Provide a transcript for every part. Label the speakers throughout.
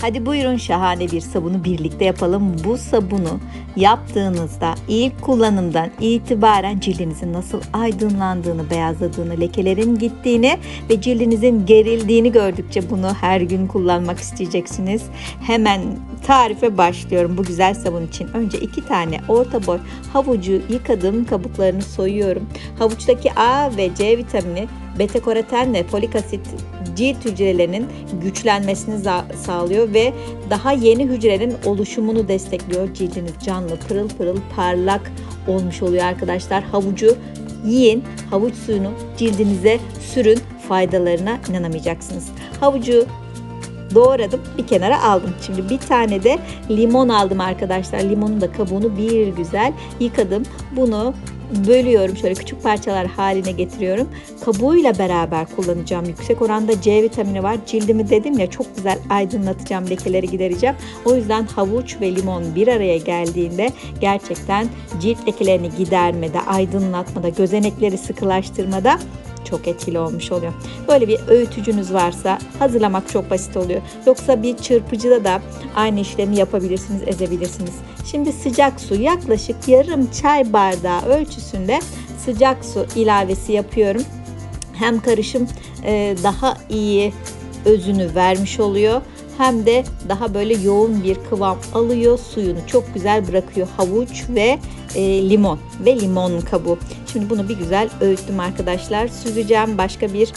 Speaker 1: Hadi buyurun şahane bir sabunu birlikte yapalım. Bu sabunu yaptığınızda ilk kullanımdan itibaren cildinizin nasıl aydınlandığını, beyazladığını, lekelerin gittiğini ve cildinizin gerildiğini gördükçe bunu her gün kullanmak isteyeceksiniz. Hemen tarife başlıyorum bu güzel sabun için. Önce 2 tane orta boy havucu yıkadım, kabuklarını soyuyorum. Havuçtaki A ve C vitamini, beta-karoten ve folik asit cilt hücrelerinin güçlenmesini sağlıyor ve daha yeni hücrelerin oluşumunu destekliyor. Cildiniz canlı, pırıl pırıl, parlak olmuş oluyor arkadaşlar. Havucu yiyin, havuç suyunu cildinize sürün, faydalarına inanamayacaksınız. Havucu doğradım, bir kenara aldım. Şimdi bir tane de limon aldım arkadaşlar. Limonun da kabuğunu bir güzel yıkadım. Bunu bölüyorum, şöyle küçük parçalar haline getiriyorum. Kabuğuyla beraber kullanacağım. Yüksek oranda C vitamini var. Cildimi dedim ya çok güzel aydınlatacağım, lekeleri gidereceğim. O yüzden havuç ve limon bir araya geldiğinde gerçekten cilt lekelerini gidermede, aydınlatmada, gözenekleri sıkılaştırmada çok etkili olmuş oluyor. Böyle bir öğütücünüz varsa hazırlamak çok basit oluyor. Yoksa bir çırpıcıda da aynı işlemi yapabilirsiniz, ezebilirsiniz. Şimdi sıcak su, yaklaşık yarım çay bardağı ölçüsünde sıcak su ilavesi yapıyorum. Hem karışım daha iyi özünü vermiş oluyor, hem de daha böyle yoğun bir kıvam alıyor. Suyunu çok güzel bırakıyor havuç ve limon ve limon kabuğu. Şimdi bunu bir güzel öğüttüm arkadaşlar. Süzeceğim, başka bir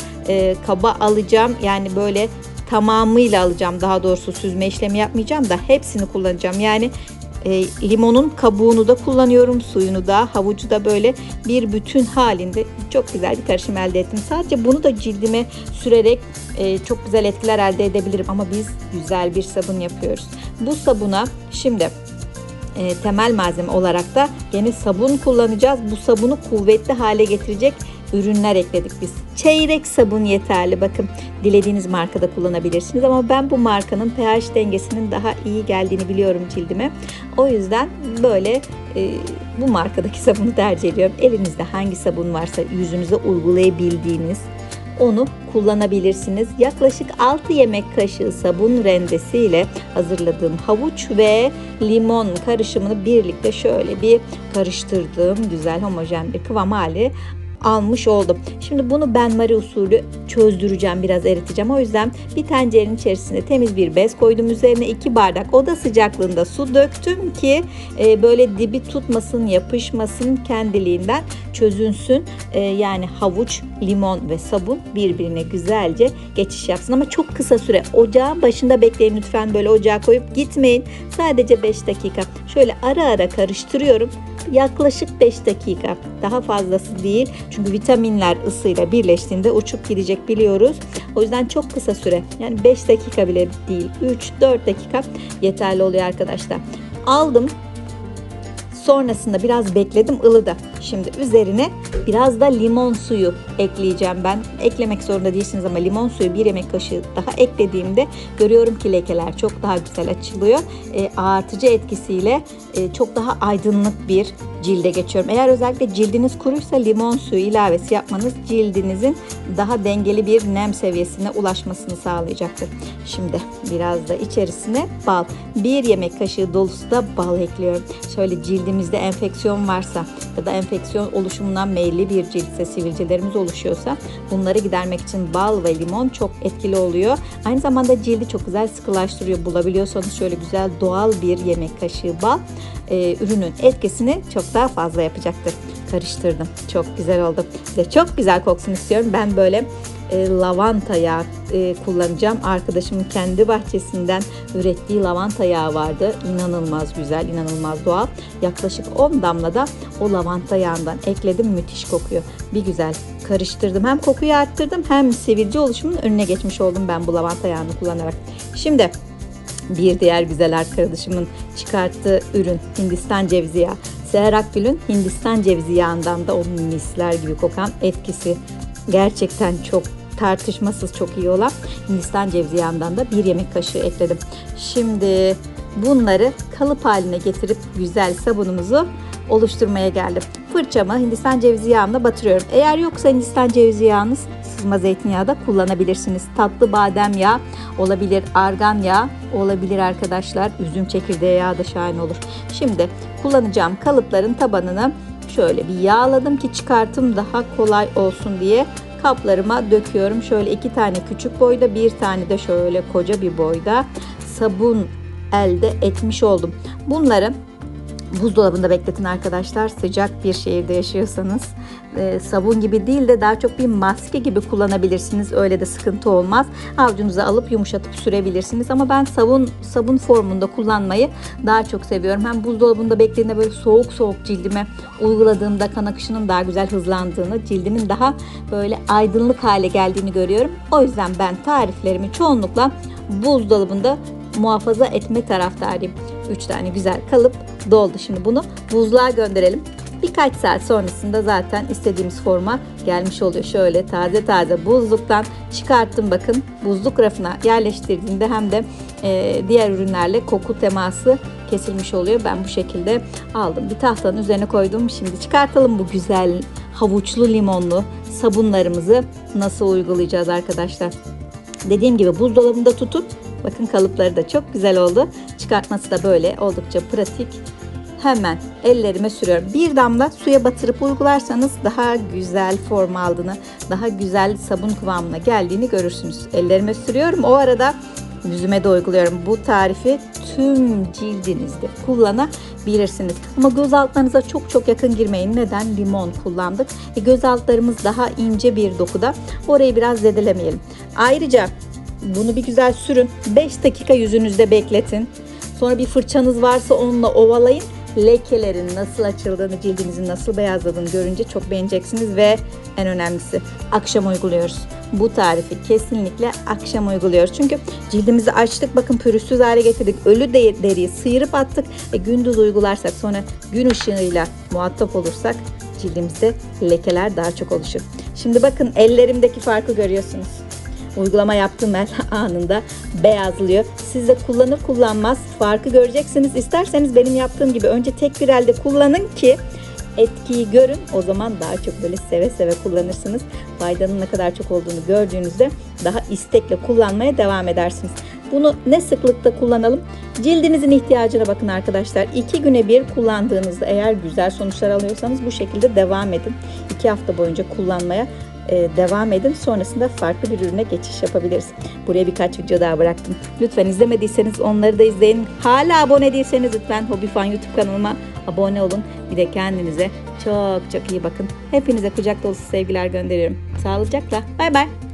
Speaker 1: kaba alacağım. Yani böyle tamamıyla alacağım. Daha doğrusu süzme işlemi yapmayacağım da hepsini kullanacağım. Yani limonun kabuğunu da kullanıyorum, suyunu da, havucu da, böyle bir bütün halinde çok güzel bir karışım elde ettim. Sadece bunu da cildime sürerek çok güzel etkiler elde edebilirim ama biz güzel bir sabun yapıyoruz. Bu sabuna şimdi temel malzeme olarak da yine sabun kullanacağız. Bu sabunu kuvvetli hale getirecek ürünler ekledik biz. Çeyrek sabun yeterli. Bakın, dilediğiniz markada kullanabilirsiniz ama ben bu markanın pH dengesinin daha iyi geldiğini biliyorum cildime. O yüzden böyle bu markadaki sabunu tercih ediyorum. Elinizde hangi sabun varsa, yüzünüze uygulayabildiğiniz onu kullanabilirsiniz. Yaklaşık 6 yemek kaşığı sabun rendesiyle hazırladığım havuç ve limon karışımını birlikte şöyle bir karıştırdığım güzel homojen bir kıvam hali almış oldum. Şimdi bunu benmari usulü çözdüreceğim, biraz eriteceğim. O yüzden bir tencerenin içerisine temiz bir bez koydum. Üzerine 2 bardak oda sıcaklığında su döktüm ki böyle dibi tutmasın, yapışmasın, kendiliğinden çözünsün. Yani havuç, limon ve sabun birbirine güzelce geçiş yapsın ama çok kısa süre. Ocağın başında bekleyin lütfen, böyle ocağa koyup gitmeyin. Sadece 5 dakika. Şöyle ara ara karıştırıyorum. Yaklaşık 5 dakika, daha fazlası değil. Çünkü vitaminler ısıyla birleştiğinde uçup gidecek biliyoruz. O yüzden çok kısa süre, yani 5 dakika bile değil, 3-4 dakika yeterli oluyor arkadaşlar. Aldım. Sonrasında biraz bekledim, ılıdı. Şimdi üzerine biraz da limon suyu ekleyeceğim ben. Eklemek zorunda değilsiniz ama limon suyu 1 yemek kaşığı daha eklediğimde görüyorum ki lekeler çok daha güzel açılıyor. Ağartıcı etkisiyle çok daha aydınlık bir cilde geçiyorum. Eğer özellikle cildiniz kuruysa limon suyu ilavesi yapmanız cildinizin daha dengeli bir nem seviyesine ulaşmasını sağlayacaktır. Şimdi biraz da içerisine bal. 1 yemek kaşığı dolusu da bal ekliyorum. Şöyle cildimizde enfeksiyon varsa ya da enfeksiyon oluşumundan meyilli bir ciltse, sivilcelerimiz oluşuyorsa bunları gidermek için bal ve limon çok etkili oluyor. Aynı zamanda cildi çok güzel sıkılaştırıyor. Bulabiliyorsanız şöyle güzel doğal 1 yemek kaşığı bal ürünün etkisini çok daha fazla yapacaktır. Karıştırdım. Çok güzel oldu. Ve çok güzel koksun istiyorum. Ben böyle lavanta yağı kullanacağım. Arkadaşımın kendi bahçesinden ürettiği lavanta yağı vardı. İnanılmaz güzel, inanılmaz doğal. Yaklaşık 10 damla da o lavanta yağından ekledim. Müthiş kokuyor. Bir güzel karıştırdım. Hem kokuyu arttırdım, hem sivilce oluşumunun önüne geçmiş oldum ben bu lavanta yağını kullanarak. Şimdi bir diğer güzel arkadaşımın çıkarttığı ürün Hindistan cevizi yağı. Seher Akgül'ün Hindistan cevizi yağından da o misler gibi kokan etkisi gerçekten çok tartışmasız çok iyi olan Hindistan cevizi yağından da 1 yemek kaşığı ekledim. Şimdi bunları kalıp haline getirip güzel sabunumuzu oluşturmaya geldim. Fırçamı Hindistan cevizi yağına batırıyorum. Eğer yoksa Hindistan cevizi yağınız sızma zeytinyağı da kullanabilirsiniz. Tatlı badem yağı olabilir, argan yağı olabilir arkadaşlar. Üzüm çekirdeği yağı da şahane olur. Şimdi kullanacağım kalıpların tabanını şöyle bir yağladım ki çıkartım daha kolay olsun diye kaplarıma döküyorum. Şöyle 2 tane küçük boyda, bir tane de şöyle koca bir boyda sabun elde etmiş oldum. Bunları buzdolabında bekletin arkadaşlar. Sıcak bir şehirde yaşıyorsanız sabun gibi değil de daha çok bir maske gibi kullanabilirsiniz. Öyle de sıkıntı olmaz. Avucunuza alıp yumuşatıp sürebilirsiniz. Ama ben sabun formunda kullanmayı daha çok seviyorum. Hem buzdolabında beklediğinde böyle soğuk soğuk cildime uyguladığımda kan akışının daha güzel hızlandığını, cildimin daha böyle aydınlık hale geldiğini görüyorum. O yüzden ben tariflerimi çoğunlukla buzdolabında muhafaza etme taraftarıyım. 3 tane güzel kalıp doldu. Şimdi bunu buzluğa gönderelim. Birkaç saat sonrasında zaten istediğimiz forma gelmiş oluyor. Şöyle taze taze buzluktan çıkarttım, bakın. Buzluk rafına yerleştirdiğimde hem de diğer ürünlerle koku teması kesilmiş oluyor. Ben bu şekilde aldım. Bir tahtanın üzerine koydum. Şimdi çıkartalım bu güzel havuçlu limonlu sabunlarımızı nasıl uygulayacağız arkadaşlar. Dediğim gibi buzdolabında tutun. Bakın kalıpları da çok güzel oldu. Çıkartması da böyle oldukça pratik. Hemen ellerime sürüyorum. Bir damla suya batırıp uygularsanız daha güzel form aldığını, daha güzel sabun kıvamına geldiğini görürsünüz. Ellerime sürüyorum. O arada yüzüme de uyguluyorum. Bu tarifi tüm cildinizde kullanabilirsiniz. Ama göz altlarınıza çok yakın girmeyin. Neden? Limon kullandık. Göz altlarımız daha ince bir dokuda. Orayı biraz zedelemeyelim. Ayrıca bunu bir güzel sürün. 5 dakika yüzünüzde bekletin. Sonra bir fırçanız varsa onunla ovalayın. Lekelerin nasıl açıldığını, cildinizin nasıl beyazladığını görünce çok beğeneceksiniz ve en önemlisi akşam uyguluyoruz. Bu tarifi kesinlikle akşam uyguluyoruz. Çünkü cildimizi açtık, bakın pürüzsüz hale getirdik. Ölü deriyi sıyırıp attık. Gündüz uygularsak, sonra gün ışığıyla muhatap olursak cildimizde lekeler daha çok oluşur. Şimdi bakın ellerimdeki farkı görüyorsunuz. Uygulama yaptığım el anında beyazlıyor. Siz de kullanır kullanmaz farkı göreceksiniz. İsterseniz benim yaptığım gibi önce tek bir elde kullanın ki etkiyi görün. O zaman daha çok böyle seve seve kullanırsınız. Faydanın ne kadar çok olduğunu gördüğünüzde daha istekle kullanmaya devam edersiniz. Bunu ne sıklıkta kullanalım? Cildinizin ihtiyacına bakın arkadaşlar. 2 güne bir kullandığınızda eğer güzel sonuçlar alıyorsanız bu şekilde devam edin. 2 hafta boyunca kullanmaya devam edin. Sonrasında farklı bir ürüne geçiş yapabiliriz. Buraya birkaç video daha bıraktım. Lütfen izlemediyseniz onları da izleyin. Hala abone değilseniz lütfen Hobifan YouTube kanalıma abone olun. Bir de kendinize çok iyi bakın. Hepinize kucak dolusu sevgiler gönderiyorum. Sağlıcakla. Bay bay.